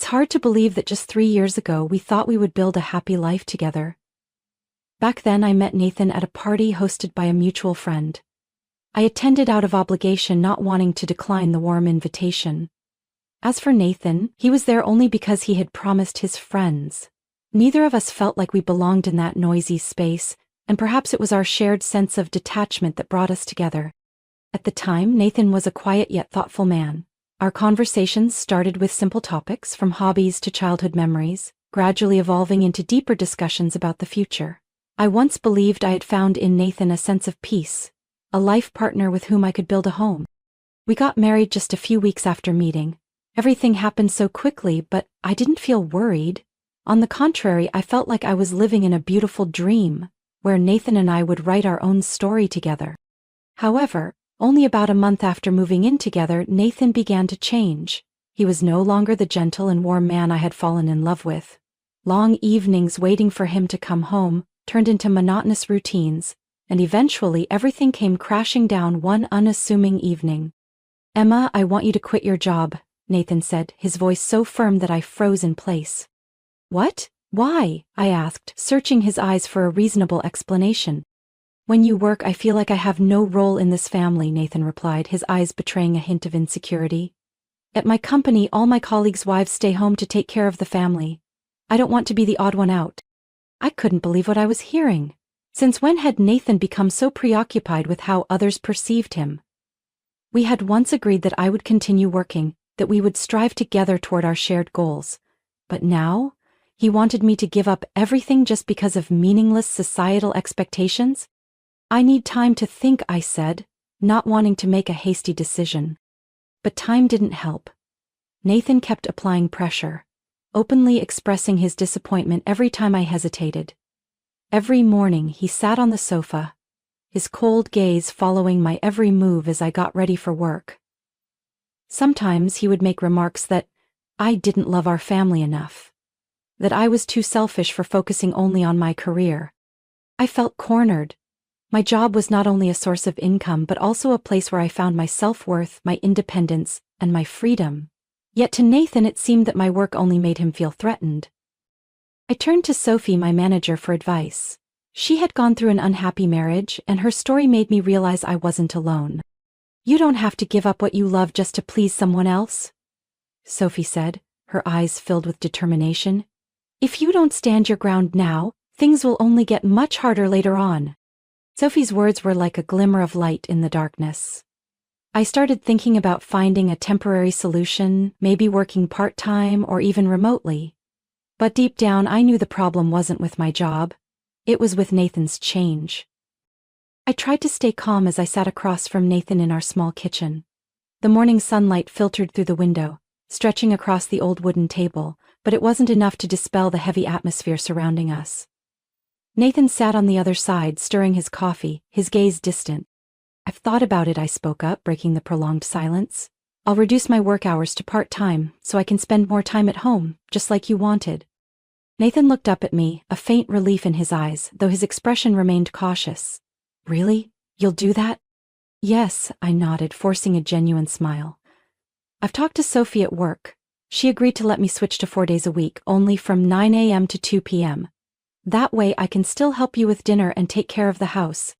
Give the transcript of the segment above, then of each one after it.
It's hard to believe that just 3 years ago we thought we would build a happy life together. Back then I met Nathan at a party hosted by a mutual friend. I attended out of obligation, not wanting to decline the warm invitation. As for Nathan, he was there only because he had promised his friends. Neither of us felt like we belonged in that noisy space, and perhaps it was our shared sense of detachment that brought us together. At the time, Nathan was a quiet yet thoughtful man. Our conversations started with simple topics, from hobbies to childhood memories, gradually evolving into deeper discussions about the future. I once believed I had found in Nathan a sense of peace, a life partner with whom I could build a home. We got married just a few weeks after meeting. Everything happened so quickly, but I didn't feel worried. On the contrary, I felt like I was living in a beautiful dream, where Nathan and I would write our own story together. However, only about a month after moving in together, Nathan began to change. He was no longer the gentle and warm man I had fallen in love with. Long evenings waiting for him to come home turned into monotonous routines, and eventually everything came crashing down one unassuming evening. "Emma, I want you to quit your job," Nathan said, his voice so firm that I froze in place. "What? Why?" I asked, searching his eyes for a reasonable explanation. "When you work, I feel like I have no role in this family," Nathan replied, his eyes betraying a hint of insecurity. "At my company, all my colleagues' wives stay home to take care of the family. I don't want to be the odd one out." I couldn't believe what I was hearing. Since when had Nathan become so preoccupied with how others perceived him? We had once agreed that I would continue working, that we would strive together toward our shared goals. But now, he wanted me to give up everything just because of meaningless societal expectations? "I need time to think," I said, not wanting to make a hasty decision. But time didn't help. Nathan kept applying pressure, openly expressing his disappointment every time I hesitated. Every morning he sat on the sofa, his cold gaze following my every move as I got ready for work. Sometimes he would make remarks that I didn't love our family enough, that I was too selfish for focusing only on my career. I felt cornered. My job was not only a source of income but also a place where I found my self-worth, my independence, and my freedom. Yet to Nathan it seemed that my work only made him feel threatened. I turned to Sophie, my manager, for advice. She had gone through an unhappy marriage, and her story made me realize I wasn't alone. "You don't have to give up what you love just to please someone else," Sophie said, her eyes filled with determination. "If you don't stand your ground now, things will only get much harder later on." Sophie's words were like a glimmer of light in the darkness. I started thinking about finding a temporary solution, maybe working part-time or even remotely. But deep down I knew the problem wasn't with my job. It was with Nathan's change. I tried to stay calm as I sat across from Nathan in our small kitchen. The morning sunlight filtered through the window, stretching across the old wooden table, but it wasn't enough to dispel the heavy atmosphere surrounding us. Nathan sat on the other side, stirring his coffee, his gaze distant. "I've thought about it," I spoke up, breaking the prolonged silence. "I'll reduce my work hours to part-time so I can spend more time at home, just like you wanted." Nathan looked up at me, a faint relief in his eyes, though his expression remained cautious. "Really? You'll do that?" "Yes," I nodded, forcing a genuine smile. "I've talked to Sophie at work. She agreed to let me switch to 4 days a week, only from 9 a.m. to 2 p.m. That way I can still help you with dinner and take care of the house."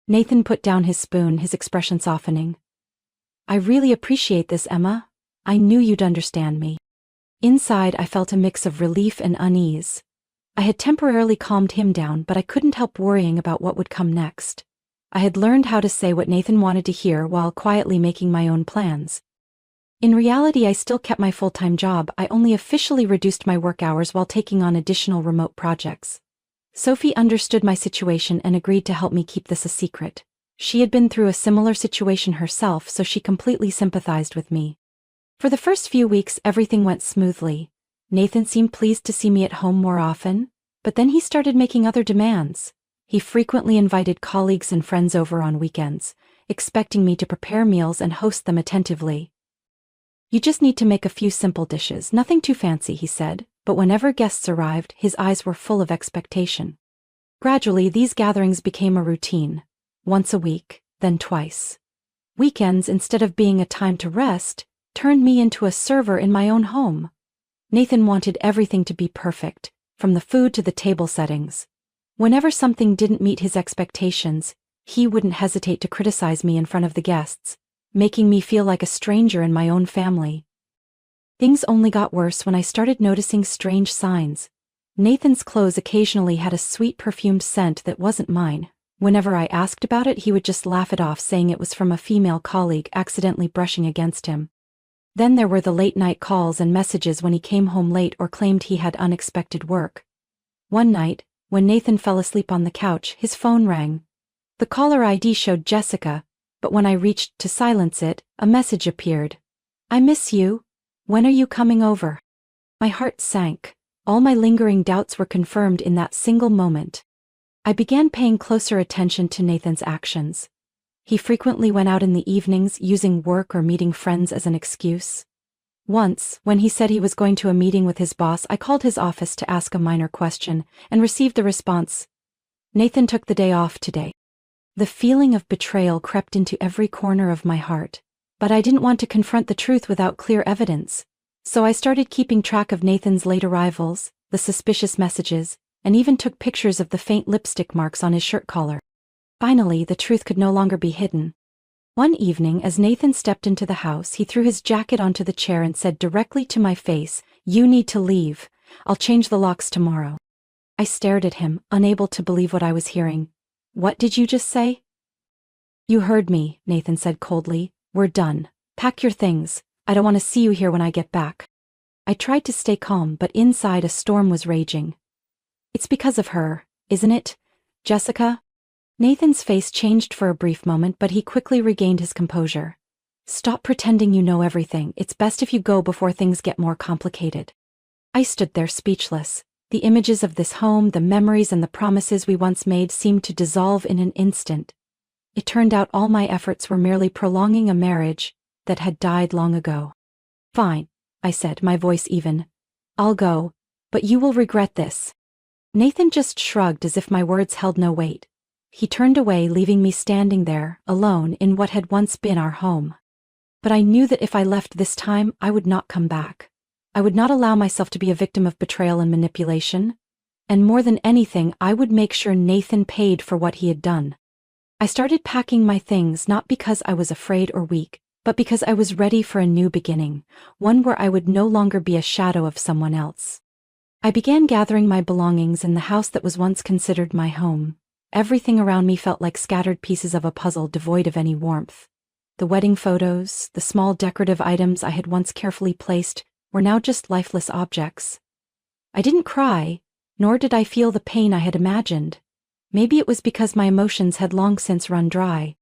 Nathan put down his spoon, his expression softening. "I really appreciate this, Emma. I knew you'd understand me." Inside I felt a mix of relief and unease. I had temporarily calmed him down, but I couldn't help worrying about what would come next. I had learned how to say what Nathan wanted to hear while quietly making my own plans. In reality, I still kept my full-time job. I only officially reduced my work hours while taking on additional remote projects. Sophie understood my situation and agreed to help me keep this a secret. She had been through a similar situation herself, so she completely sympathized with me. For the first few weeks, everything went smoothly. Nathan seemed pleased to see me at home more often, but then he started making other demands. He frequently invited colleagues and friends over on weekends, expecting me to prepare meals and host them attentively. "You just need to make a few simple dishes, nothing too fancy," he said, but whenever guests arrived, his eyes were full of expectation. Gradually, these gatherings became a routine. Once a week, then twice. Weekends, instead of being a time to rest, turned me into a server in my own home. Nathan wanted everything to be perfect, from the food to the table settings. Whenever something didn't meet his expectations, he wouldn't hesitate to criticize me in front of the guests, making me feel like a stranger in my own family. Things only got worse when I started noticing strange signs. Nathan's clothes occasionally had a sweet perfumed scent that wasn't mine. Whenever I asked about it, he would just laugh it off, saying it was from a female colleague accidentally brushing against him. Then there were the late-night calls and messages when he came home late or claimed he had unexpected work. One night, when Nathan fell asleep on the couch, his phone rang. The caller ID showed Jessica, but when I reached to silence it, a message appeared. "I miss you. When are you coming over?" My heart sank. All my lingering doubts were confirmed in that single moment. I began paying closer attention to Nathan's actions. He frequently went out in the evenings, using work or meeting friends as an excuse. Once, when he said he was going to a meeting with his boss, I called his office to ask a minor question, and received the response, "Nathan took the day off today." The feeling of betrayal crept into every corner of my heart, but I didn't want to confront the truth without clear evidence. So I started keeping track of Nathan's late arrivals, the suspicious messages, and even took pictures of the faint lipstick marks on his shirt collar. Finally, the truth could no longer be hidden. One evening, as Nathan stepped into the house, he threw his jacket onto the chair and said directly to my face, "You need to leave. I'll change the locks tomorrow." I stared at him, unable to believe what I was hearing. "What did you just say?" "You heard me," Nathan said coldly. "We're done. Pack your things. I don't want to see you here when I get back." I tried to stay calm, but inside a storm was raging. "It's because of her, isn't it, Jessica?" Nathan's face changed for a brief moment, but he quickly regained his composure. "Stop pretending you know everything. It's best if you go before things get more complicated." I stood there speechless. The images of this home, the memories and the promises we once made seemed to dissolve in an instant. It turned out all my efforts were merely prolonging a marriage that had died long ago. "Fine," I said, my voice even. "I'll go, but you will regret this." Nathan just shrugged as if my words held no weight. He turned away, leaving me standing there, alone, in what had once been our home. But I knew that if I left this time, I would not come back. I would not allow myself to be a victim of betrayal and manipulation. And more than anything, I would make sure Nathan paid for what he had done. I started packing my things not because I was afraid or weak, but because I was ready for a new beginning, one where I would no longer be a shadow of someone else. I began gathering my belongings in the house that was once considered my home. Everything around me felt like scattered pieces of a puzzle devoid of any warmth. The wedding photos, the small decorative items I had once carefully placed, were now just lifeless objects. I didn't cry, nor did I feel the pain I had imagined. Maybe it was because my emotions had long since run dry.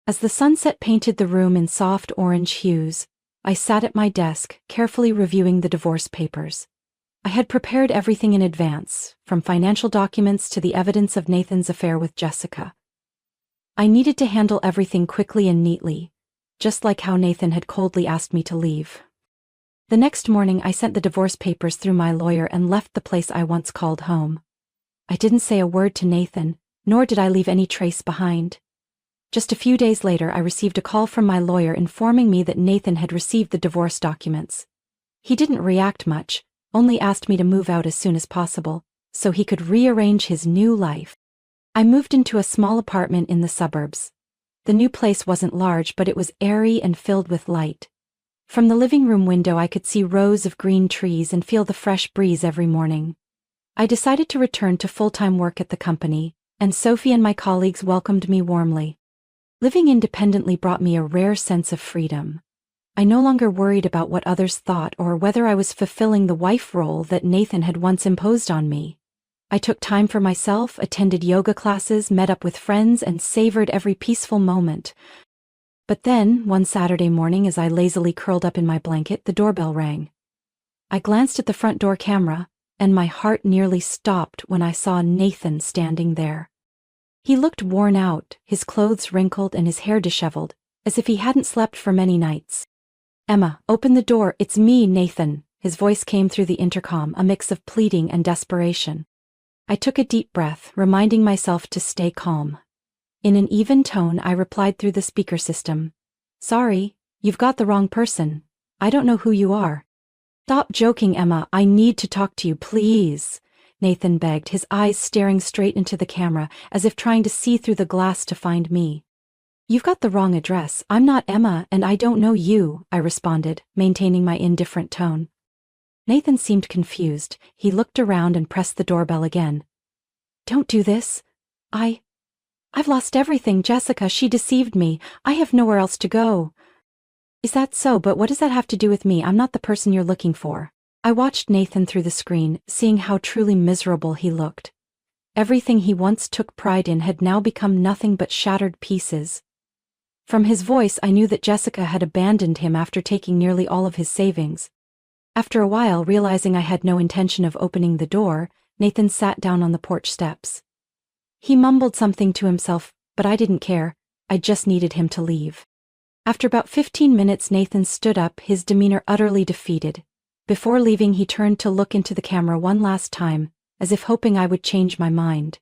As the sunset painted the room in soft orange hues, I sat at my desk, carefully reviewing the divorce papers. I had prepared everything in advance, from financial documents to the evidence of Nathan's affair with Jessica. I needed to handle everything quickly and neatly, just like how Nathan had coldly asked me to leave. The next morning, I sent the divorce papers through my lawyer and left the place I once called home. I didn't say a word to Nathan, nor did I leave any trace behind. Just a few days later, I received a call from my lawyer informing me that Nathan had received the divorce documents. He didn't react much, only asked me to move out as soon as possible, so he could rearrange his new life. I moved into a small apartment in the suburbs. The new place wasn't large, but it was airy and filled with light. From the living room window, I could see rows of green trees and feel the fresh breeze every morning. I decided to return to full-time work at the company, and Sophie and my colleagues welcomed me warmly. Living independently brought me a rare sense of freedom. I no longer worried about what others thought or whether I was fulfilling the wife role that Nathan had once imposed on me. I took time for myself, attended yoga classes, met up with friends, and savored every peaceful moment. But then, one Saturday morning, as I lazily curled up in my blanket, the doorbell rang. I glanced at the front door camera, and my heart nearly stopped when I saw Nathan standing there. He looked worn out, his clothes wrinkled and his hair disheveled, as if he hadn't slept for many nights. "Emma, open the door, it's me, Nathan." His voice came through the intercom, a mix of pleading and desperation. I took a deep breath, reminding myself to stay calm. In an even tone, I replied through the speaker system, "Sorry, you've got the wrong person. I don't know who you are." Stop joking, Emma. I need to talk to you, please. Nathan begged, his eyes staring straight into the camera, as if trying to see through the glass to find me. You've got the wrong address. I'm not Emma, and I don't know you, I responded, maintaining my indifferent tone. Nathan seemed confused. He looked around and pressed the doorbell again. Don't do this. I've lost everything, Jessica. She deceived me. I have nowhere else to go. Is that so? But what does that have to do with me? I'm not the person you're looking for. I watched Nathan through the screen, seeing how truly miserable he looked. Everything he once took pride in had now become nothing but shattered pieces. From his voice, I knew that Jessica had abandoned him after taking nearly all of his savings. After a while, realizing I had no intention of opening the door, Nathan sat down on the porch steps. He mumbled something to himself, but I didn't care. I just needed him to leave. After about 15 minutes, Nathan stood up, his demeanor utterly defeated. Before leaving, he turned to look into the camera one last time, as if hoping I would change my mind.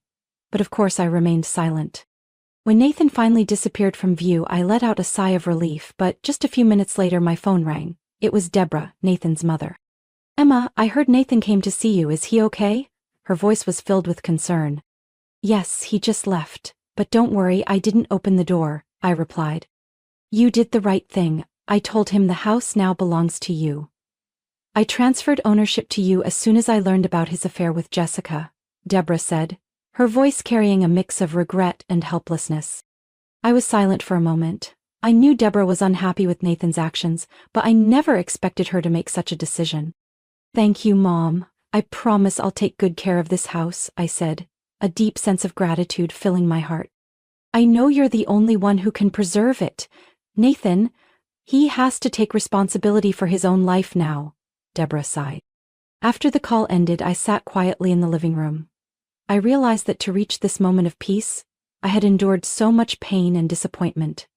But of course I remained silent. When Nathan finally disappeared from view, I let out a sigh of relief, but just a few minutes later my phone rang. It was Deborah, Nathan's mother. Emma, I heard Nathan came to see you. Is he okay? Her voice was filled with concern. Yes, he just left. But don't worry, I didn't open the door, I replied. You did the right thing. I told him the house now belongs to you. I transferred ownership to you as soon as I learned about his affair with Jessica, Deborah said, her voice carrying a mix of regret and helplessness. I was silent for a moment. I knew Deborah was unhappy with Nathan's actions, but I never expected her to make such a decision. Thank you, Mom. I promise I'll take good care of this house, I said, a deep sense of gratitude filling my heart. I know you're the only one who can preserve it. Nathan, he has to take responsibility for his own life now, Deborah sighed. After the call ended, I sat quietly in the living room. I realized that to reach this moment of peace, I had endured so much pain and disappointment.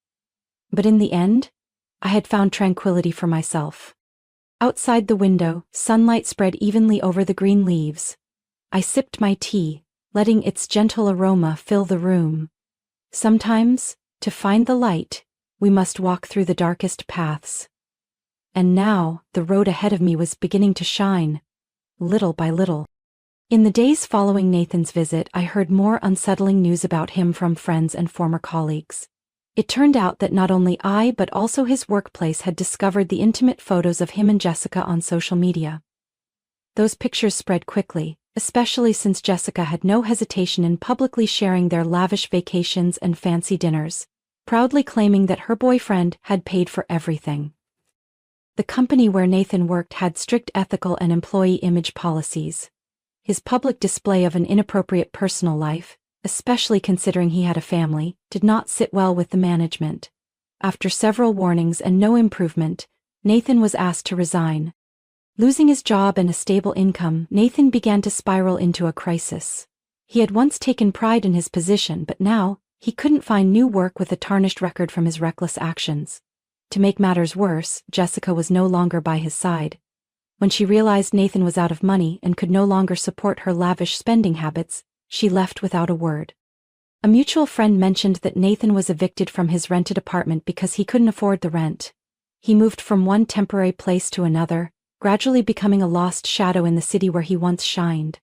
But in the end, I had found tranquility for myself. Outside the window, sunlight spread evenly over the green leaves. I sipped my tea, letting its gentle aroma fill the room. Sometimes, to find the light, we must walk through the darkest paths. And now, the road ahead of me was beginning to shine, little by little. In the days following Nathan's visit, I heard more unsettling news about him from friends and former colleagues. It turned out that not only I but also his workplace had discovered the intimate photos of him and Jessica on social media. Those pictures spread quickly, especially since Jessica had no hesitation in publicly sharing their lavish vacations and fancy dinners, proudly claiming that her boyfriend had paid for everything. The company where Nathan worked had strict ethical and employee image policies. His public display of an inappropriate personal life, especially considering he had a family, did not sit well with the management. After several warnings and no improvement, Nathan was asked to resign. Losing his job and a stable income, Nathan began to spiral into a crisis. He had once taken pride in his position, but now, he couldn't find new work with a tarnished record from his reckless actions. To make matters worse, Jessica was no longer by his side. When she realized Nathan was out of money and could no longer support her lavish spending habits, she left without a word. A mutual friend mentioned that Nathan was evicted from his rented apartment because he couldn't afford the rent. He moved from one temporary place to another, gradually becoming a lost shadow in the city where he once shined.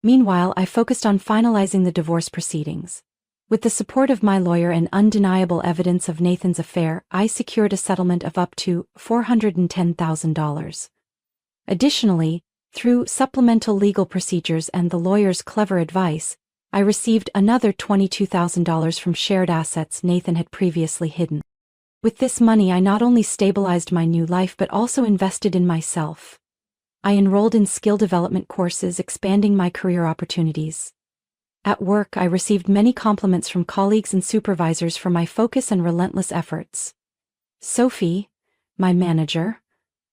Meanwhile, I focused on finalizing the divorce proceedings. With the support of my lawyer and undeniable evidence of Nathan's affair, I secured a settlement of up to $410,000. Additionally, through supplemental legal procedures and the lawyer's clever advice, I received another $22,000 from shared assets Nathan had previously hidden. With this money, I not only stabilized my new life but also invested in myself. I enrolled in skill development courses, expanding my career opportunities. At work, I received many compliments from colleagues and supervisors for my focus and relentless efforts. Sophie, my manager,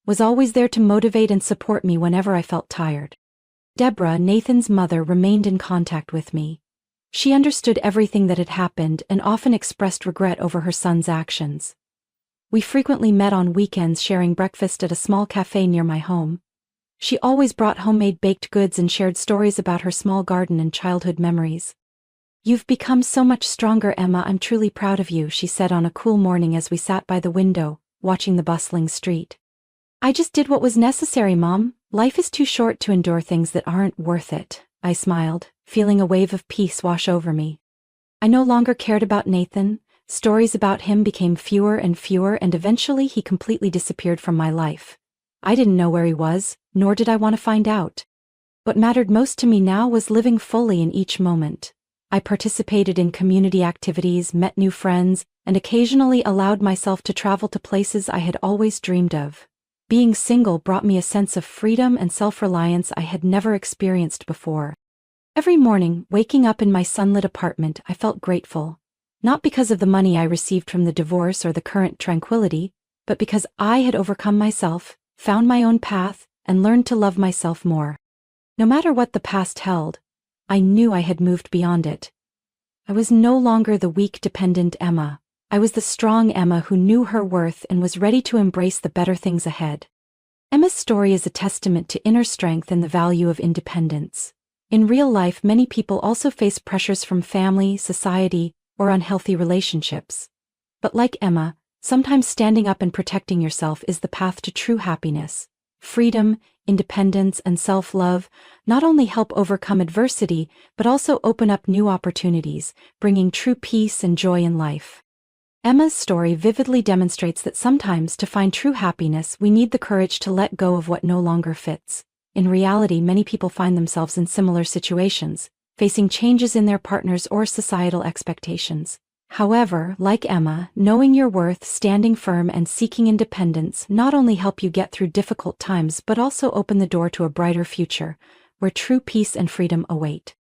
was always there to motivate and support me whenever I felt tired. Deborah, Nathan's mother, remained in contact with me. She understood everything that had happened and often expressed regret over her son's actions. We frequently met on weekends, sharing breakfast at a small cafe near my home. She always brought homemade baked goods and shared stories about her small garden and childhood memories. You've become so much stronger, Emma. I'm truly proud of you, she said on a cool morning as we sat by the window, watching the bustling street. I just did what was necessary, Mom. Life is too short to endure things that aren't worth it. I smiled, feeling a wave of peace wash over me. I no longer cared about Nathan. Stories about him became fewer and eventually he completely disappeared from my life. I didn't know where he was, nor did I want to find out. What mattered most to me now was living fully in each moment. I participated in community activities, met new friends, and occasionally allowed myself to travel to places I had always dreamed of. Being single brought me a sense of freedom and self-reliance I had never experienced before. Every morning, waking up in my sunlit apartment, I felt grateful. Not because of the money I received from the divorce or the current tranquility, but because I had overcome myself, found my own path, and learned to love myself more. No matter what the past held, I knew I had moved beyond it. I was no longer the weak, dependent Emma. I was the strong Emma who knew her worth and was ready to embrace the better things ahead. Emma's story is a testament to inner strength and the value of independence. In real life, many people also face pressures from family, society, or unhealthy relationships. But like Emma, sometimes standing up and protecting yourself is the path to true happiness. Freedom, independence, and self-love not only help overcome adversity, but also open up new opportunities, bringing true peace and joy in life. Emma's story vividly demonstrates that sometimes to find true happiness, we need the courage to let go of what no longer fits. In reality, many people find themselves in similar situations, facing changes in their partners or societal expectations. However, like Emma, knowing your worth, standing firm, and seeking independence not only help you get through difficult times but also open the door to a brighter future, where true peace and freedom await.